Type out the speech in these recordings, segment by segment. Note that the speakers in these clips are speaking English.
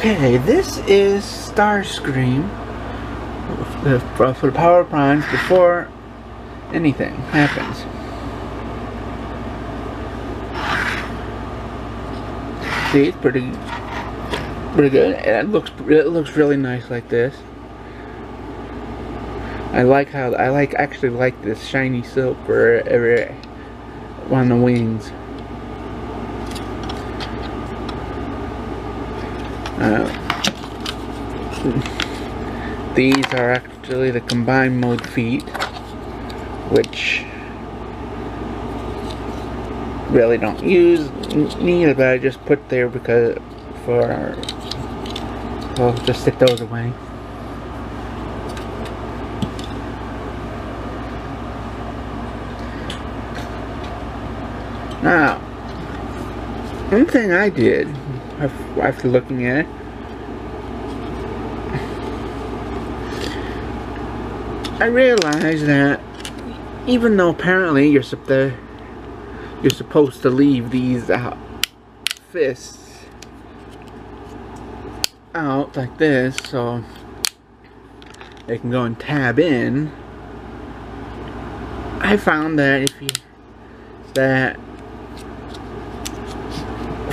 Okay, this is Starscream for the power primes before anything happens. See, it's pretty good. It looks really nice like this. I actually like this shiny silk for every one of the wings. These are actually the combined mode feet, which really don't need it, but I just put there because I'll just stick those away. Now, one thing I did after looking at it, I realized that even though apparently you're supposed to leave these fists out like this so they can go and tab in, I found that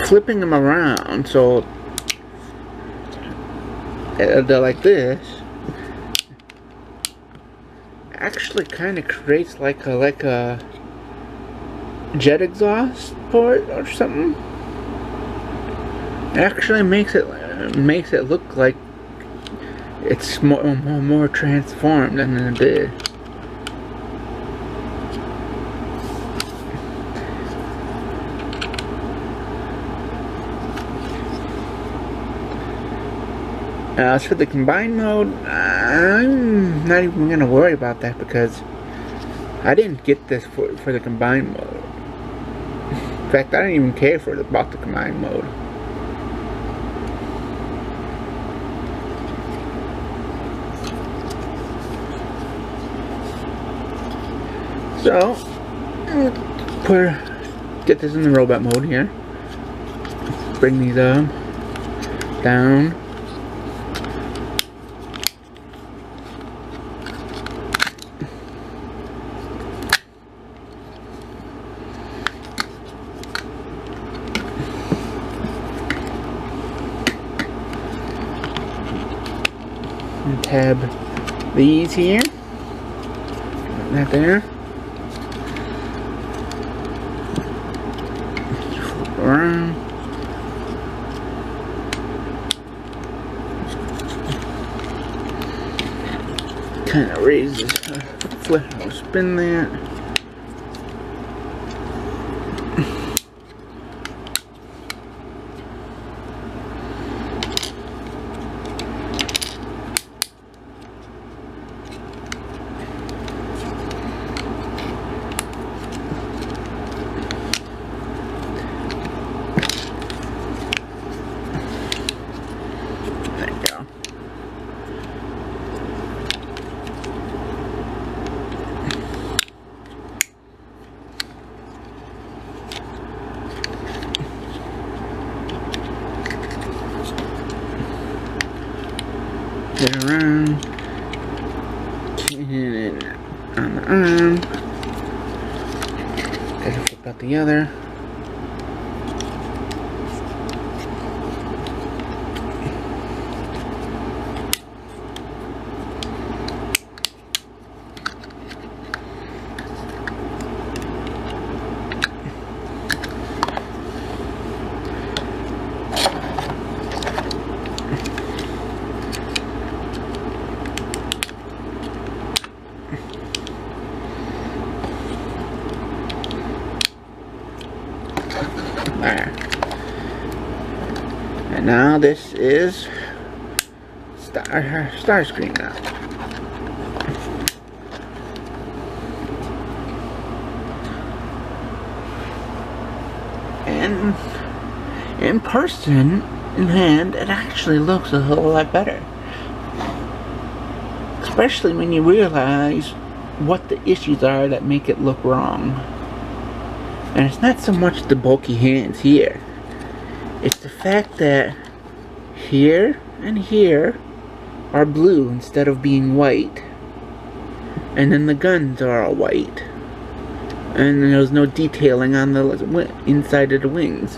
flipping them around so they're like this actually kind of creates like a jet exhaust port or something. It actually makes it look like it's more transformed than it did. As for the combined mode, I'm not even going to worry about that because I didn't get this for the combined mode. In fact, I didn't even care about the combined mode. So, get this in the robot mode here. Bring these down. And tab these here. Put that there. Flip around. Kind of raises, flip or spin that. Get around, hit it on the arm, gotta flip out the other. There. And now this is Starscream now. And in person, in hand, it actually looks a whole lot better. Especially when you realize what the issues are that make it look wrong. And it's not so much the bulky hands here. It's the fact that here and here are blue instead of being white. And then the guns are all white. And there's no detailing on the inside of the wings.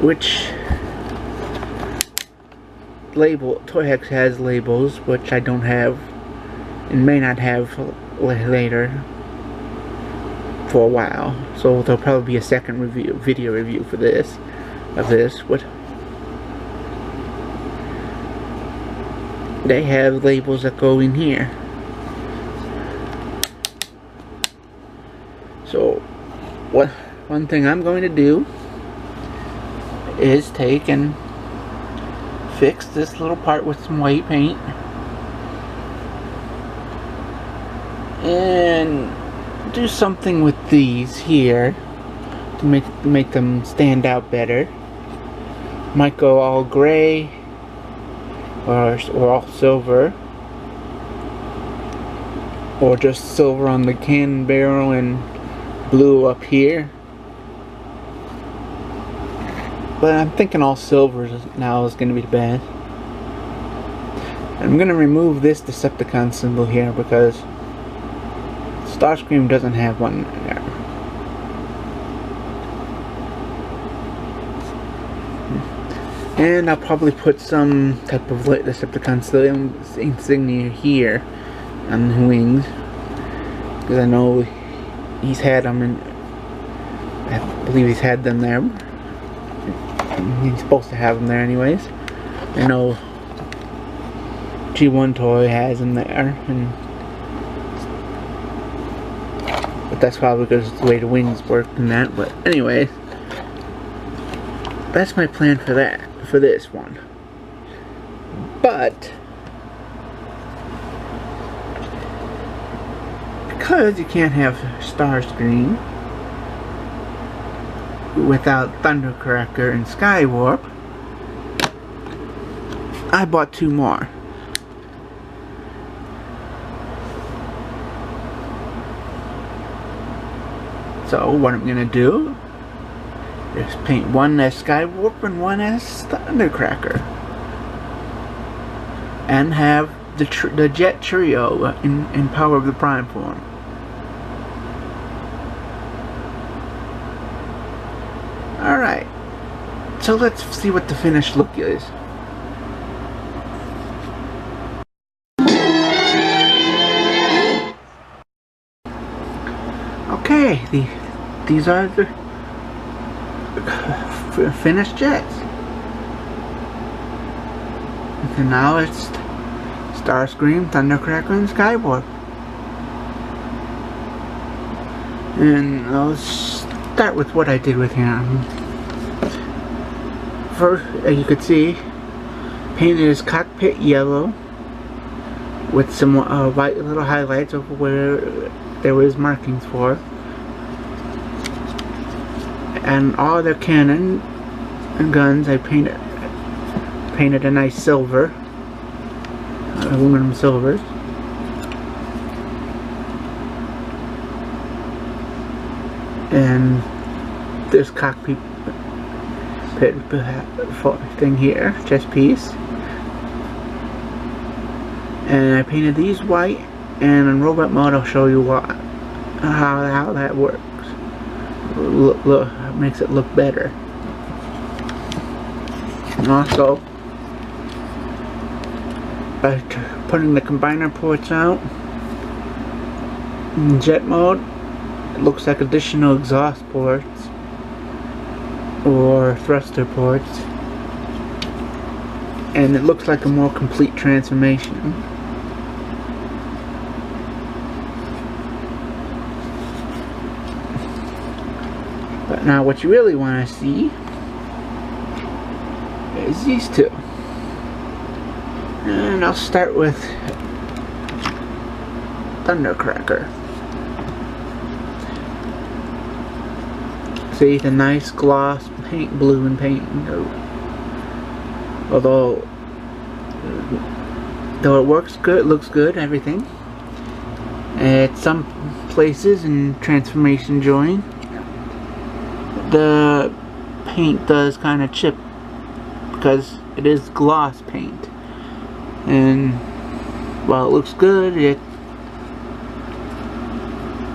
Which Toyhex has labels, which I don't have and may not have later for a while. So there'll probably be a second video review for this. What? They have labels that go in here. So, one thing I'm going to do is take and fix this little part with some white paint and do something with these here to make them stand out better. Might go all gray or all silver, or just silver on the cannon barrel and blue up here. But I'm thinking all silver now is going to be the best. I'm going to remove this Decepticon symbol here because Starscream doesn't have one there. And I'll probably put some type of Decepticon insignia here on the wings, because I know he's had them, and I believe he's had them there. He's supposed to have them there anyways. I know G1 Toy has them there, but that's probably because it's the way the wings work and that. But anyway, that's my plan for this one. But because you can't have Starscream without Thundercracker and Skywarp, I bought 2 more. So what I'm gonna do is paint one as Skywarp and one as Thundercracker, and have the Jet Trio in Power of the Prime form. Alright, so let's see what the finished look is. Okay, these are the finished jets. And now it's Starscream, Thundercracker, and Skywarp. And I'll start with what I did with him. First, as you could see, painted his cockpit yellow with some white little highlights over where there was markings for. And all the cannon and guns I painted a nice silver, aluminum silvers. And this cockpit thing here, chest piece. And I painted these white, and in robot mode I'll show you how that works. Look, makes it look better. And also, by putting the combiner ports out in jet mode, it looks like additional exhaust ports or thruster ports, and it looks like a more complete transformation. But now what you really want to see is these two. And I'll start with Thundercracker. See the nice gloss paint, blue and paint. Although it works good, looks good, everything. At some places in transformation join, the paint does kind of chip because it is gloss paint, and while it looks good, it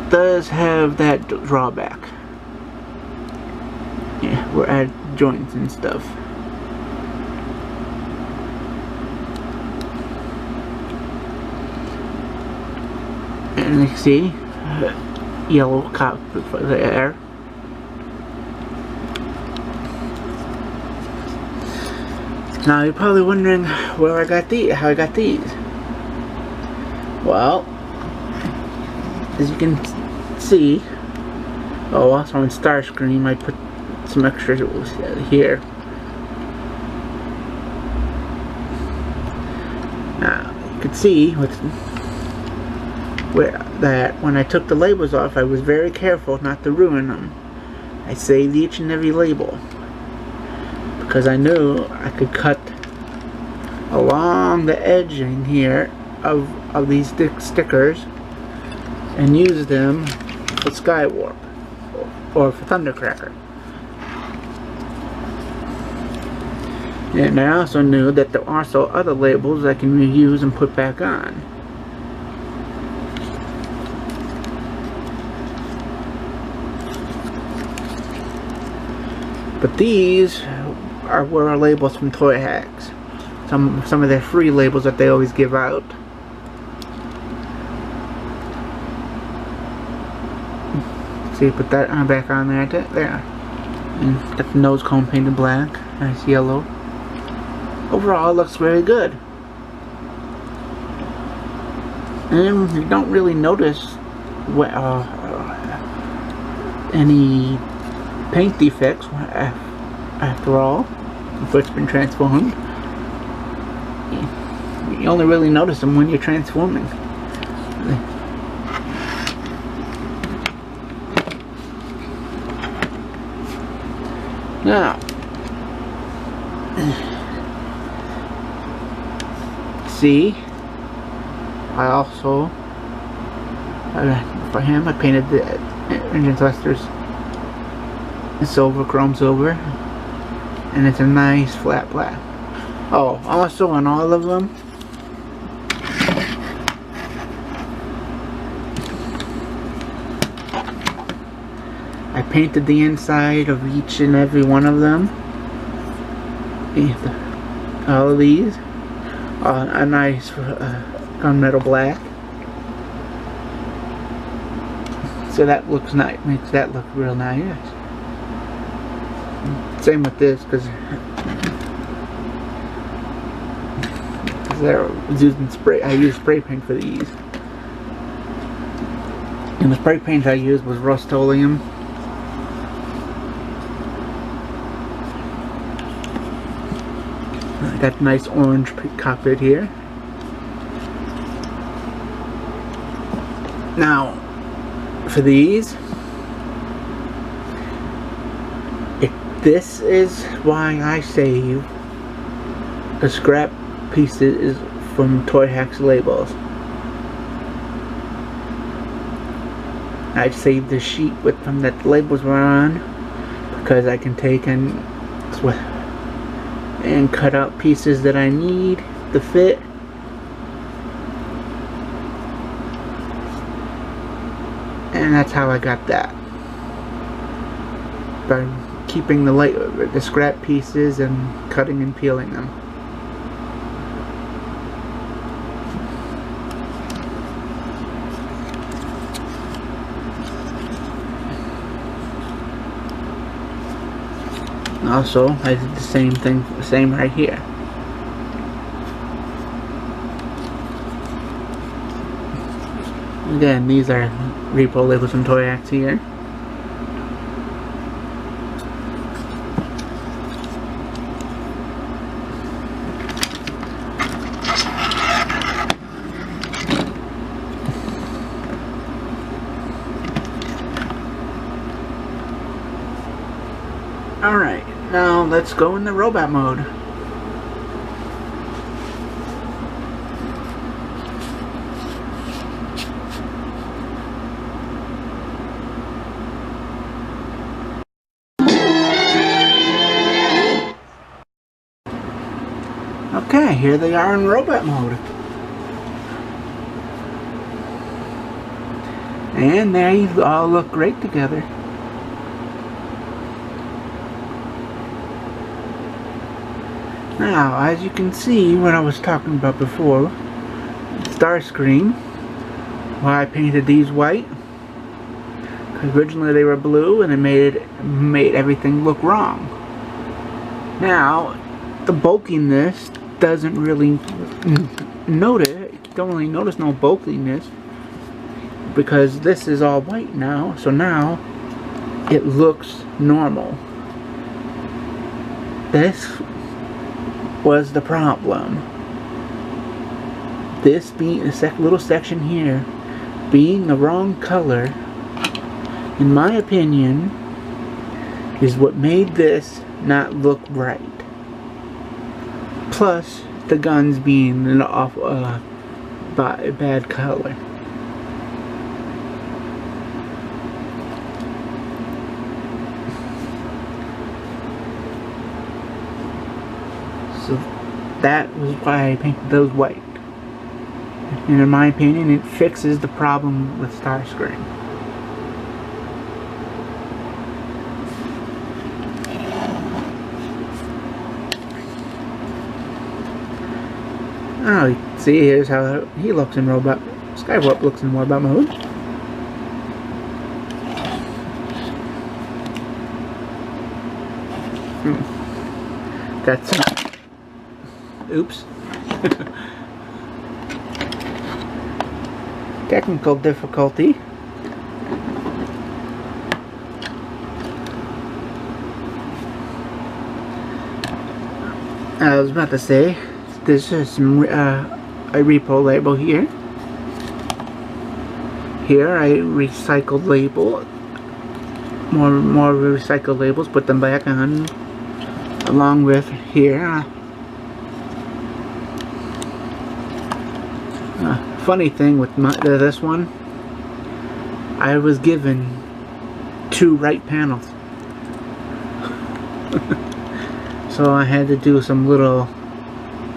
does have that drawback. Yeah, we're at joints and stuff. And you see yellow cup there. Now you're probably wondering where I got these, how I got these. Well, as you can see, oh, also on Starscream I put some extras here. Now you can see that when I took the labels off, I was very careful not to ruin them. I saved each and every label because I knew I could cut along the edging here of these stickers and use them for Skywarp or for Thundercracker. And I also knew that there are also other labels I can reuse and put back on. But these were labels from Toy Hacks. Some of their free labels that they always give out. See, put that back on there, and got the nose cone painted black, nice yellow. Overall, it looks very good. And you don't really notice any paint defects after all, before it's been transformed. You only really notice them when you're transforming. Now, see, I also, for him, I painted the engine thrusters silver, chrome silver, and it's a nice flat black. Oh, also on all of them, I painted the inside of each and every one of them. All of these, a nice gunmetal black. So that looks nice, makes that look real nice. Same with this, because I was using spray. I used spray paint for these, and the spray paint I used was Rust-Oleum. I got nice orange cockpit here. Now, for these, this is why I save the scrap pieces from Toy Hacks labels. I saved the sheet with them that the labels were on because I can take and cut out pieces that I need to fit. And that's how I got that. By keeping the scrap pieces and cutting and peeling them. Also, I did the same thing, same right here. Again, these are repo labels from Toy Hacks here. Alright, now let's go in the robot mode. yeah, here they are in robot mode. And they all look great together. Now, as you can see, what I was talking about before, Starscream, why I painted these white, because originally they were blue and it made everything look wrong. Now, the bulkiness doesn't really notice, you don't really notice no bulkiness, because this is all white now, so now it looks normal. This was the problem. This being a little section here being the wrong color, in my opinion, is what made this not look right. Plus the guns being an bad color. So that was why I painted those white. And in my opinion, it fixes the problem with Starscream. Oh, you can see here's how he looks in robot. Skywarp looks in robot mode. That's oops. Technical difficulty. I was about to say, this is some, a repo label here. Here I recycled label, more recycled labels, put them back on, along with here. Funny thing with this one, I was given 2 right panels. So I had to do some little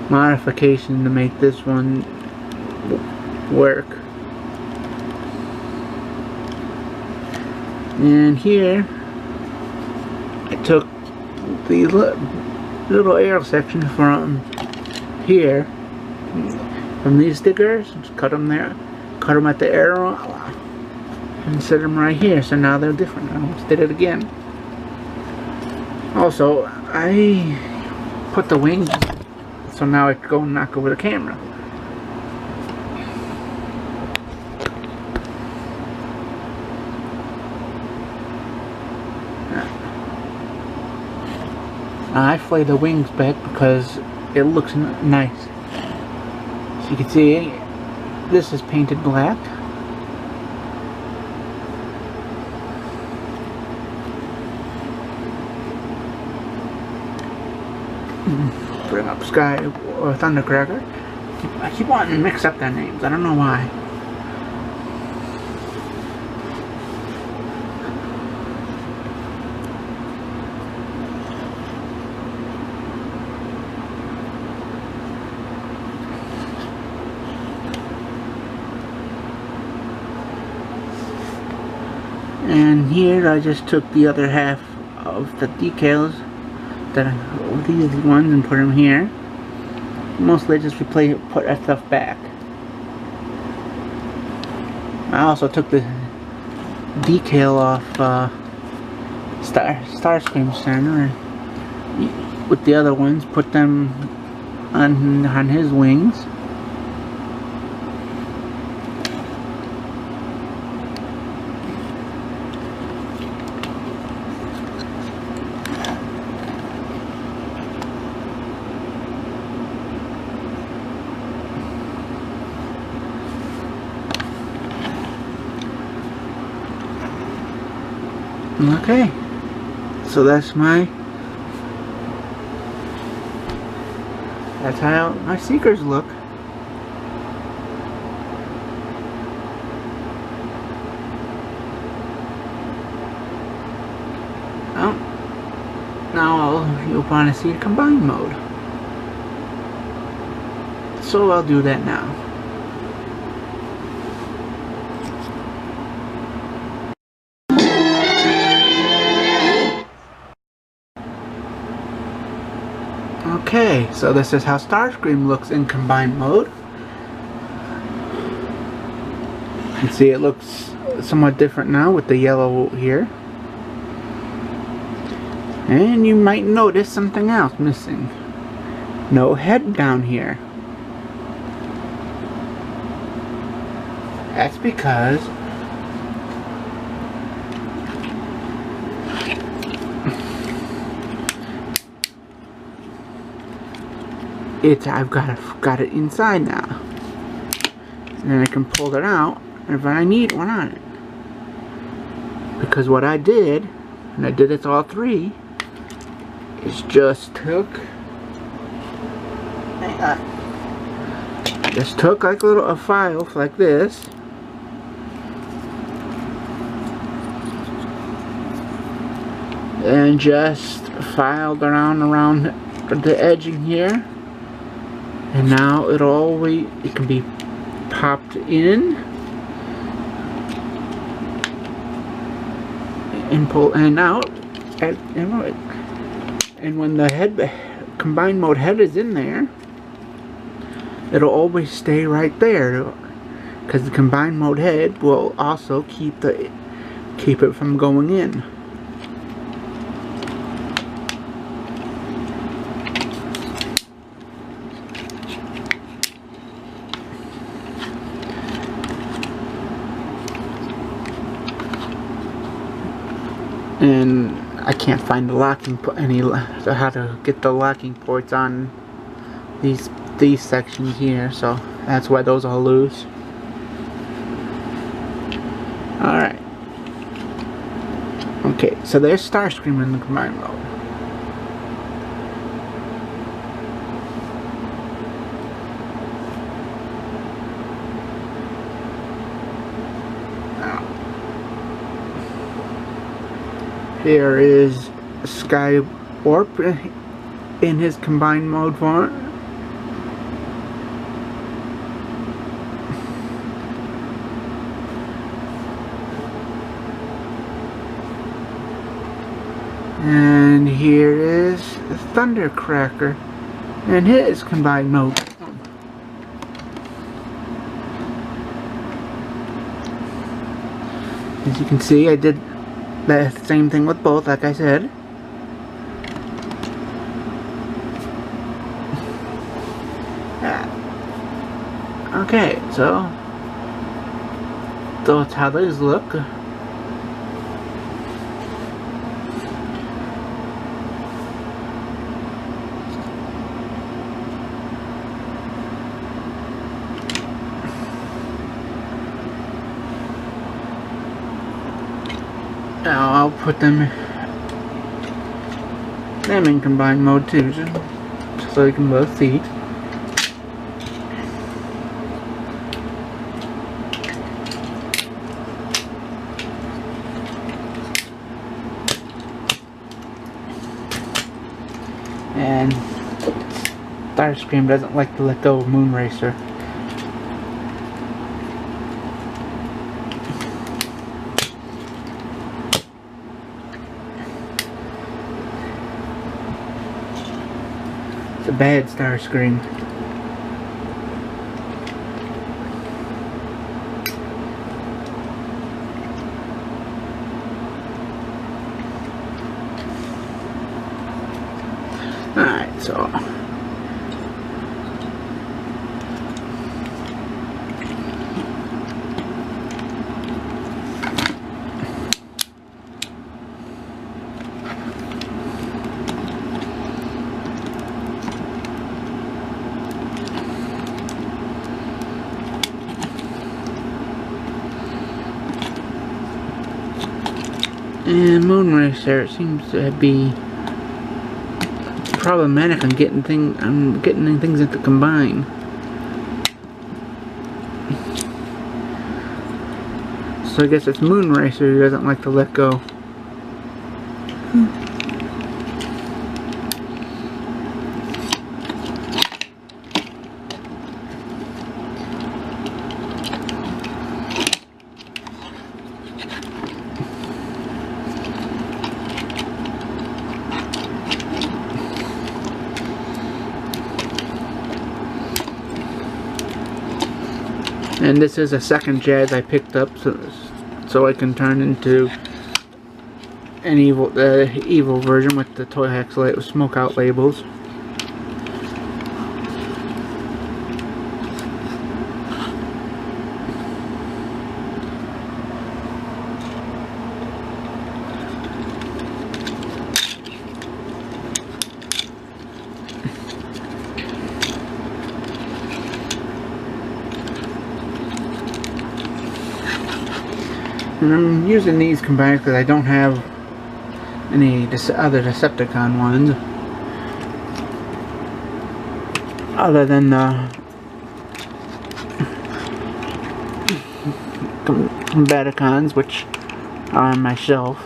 modification to make this one work. And here I took the little arrow section from here, from these stickers, just cut them there, cut them at the arrow, and set them right here. So now they're different. I almost did it again. Also, I put the wings so now I can go and knock over the camera. I flay the wings back because it looks nice. So you can see this is painted black. Bring up Sky or Thundercracker. I keep wanting to mix up their names. I don't know why. And here I just took the other half of the decals, these ones, and put them here. Mostly just put that stuff back. I also took the decal off Starscream center with the other ones, put them on his wings. Okay, so that's how my Seekers look. Now you'll want to see a combined mode. So I'll do that now. Okay, so this is how Starscream looks in combined mode. You can see it looks somewhat different now with the yellow here. And you might notice something else missing. No head down here. That's because I've got it inside now. And then I can pull it out if I need one on it. Because what I did, and I did it to all three, is just took like a file like this, and just filed around the edging here, and now it can be popped in and pull and out, and when the combined mode head is in there, it'll always stay right there, because the combined mode head will also keep it from going in. And I can't find the how to get the locking ports on these sections here, so that's why those are loose. Alright. Okay, so there's Starscream in the combined mode. Here is Sky Warp in his combined mode form. And here is Thundercracker in his combined mode. As you can see, I did the same thing with both, like I said. Okay, so that's how those look. Now I'll put them in combined mode too, just so you can both see. And Starscream doesn't like to let go of Moonracer. It's a bad Starscream. Alright, so and Moonracer seems to be problematic on getting things into combine. So I guess it's Moonracer who doesn't like to let go. And this is a second jazz I picked up so I can turn into an evil version with the toy hacks with smoke out labels. And I'm using these combined because I don't have any other Decepticon ones other than the Combaticons, which are on my shelf.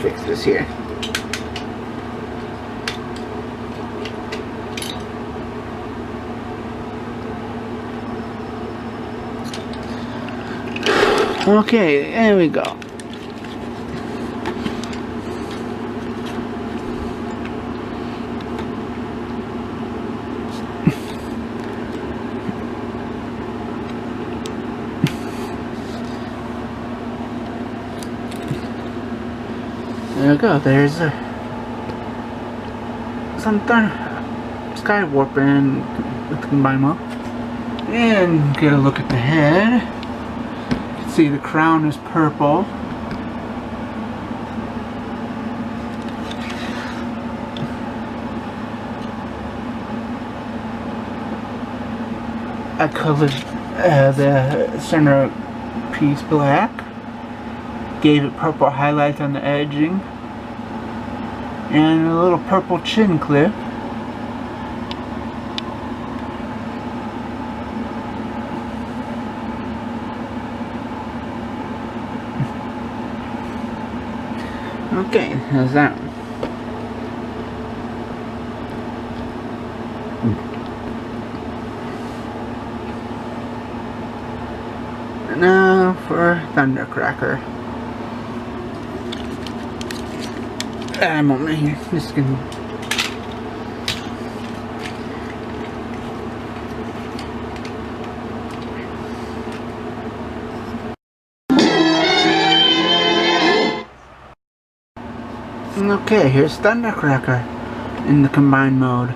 Fix this here. Okay, there we go. There we go. There's some sky warping with the combined mode. And get a look at the head. See, the crown is purple. I colored the center piece black. Gave it purple highlights on the edging. And a little purple chin clip. Okay, how's that? Now for thundercracker. A moment here. Just gonna. Okay, here's thundercracker in the combined mode.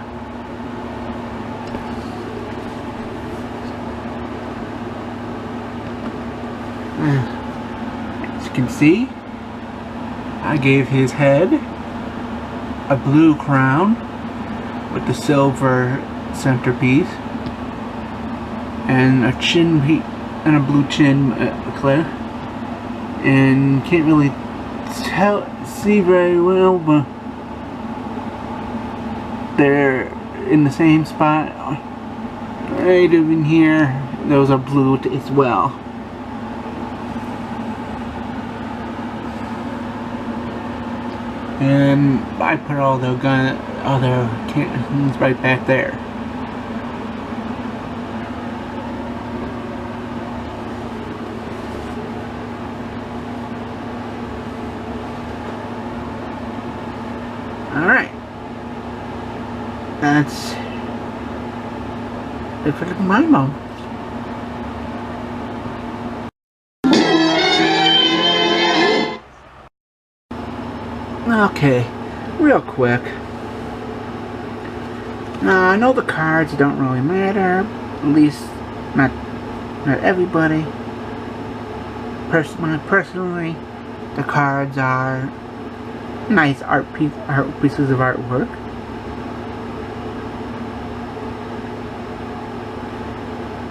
As you can see, I gave his head a blue crown with the silver centerpiece and a chin and a blue chin clip, and can't really see very well, but they're in the same spot right in here. Those are blue as well. And I put all the cannons right back there. Alright. That's it for the combined mode. Okay, real quick. Now I know the cards don't really matter, at least not everybody. Personally, the cards are nice art pieces of artwork.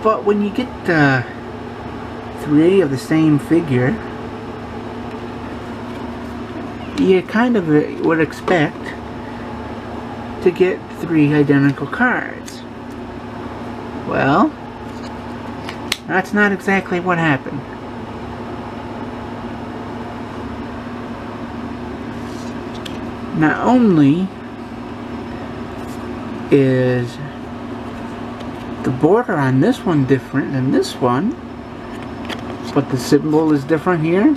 But when you get 3 of the same figure, you kind of would expect to get 3 identical cards. Well, that's not exactly what happened. Not only is the border on this one different than this one, but the symbol is different here.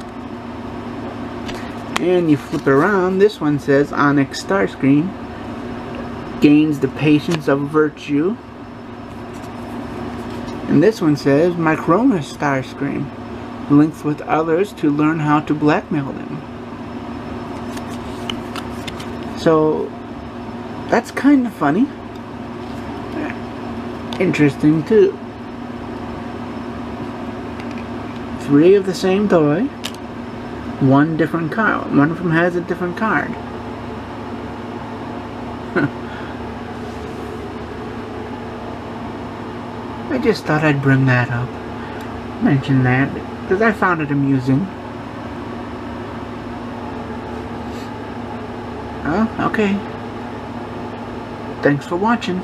And you flip it around, this one says Onyx Starscream gains the patience of virtue. And this one says, my Cronus Starscream links with others to learn how to blackmail them. So, that's kind of funny. Interesting too. 3 of the same toy. 1 different card. One of them has a different card. I just thought I'd bring that up. Mention that, because I found it amusing. Oh, okay. Thanks for watching.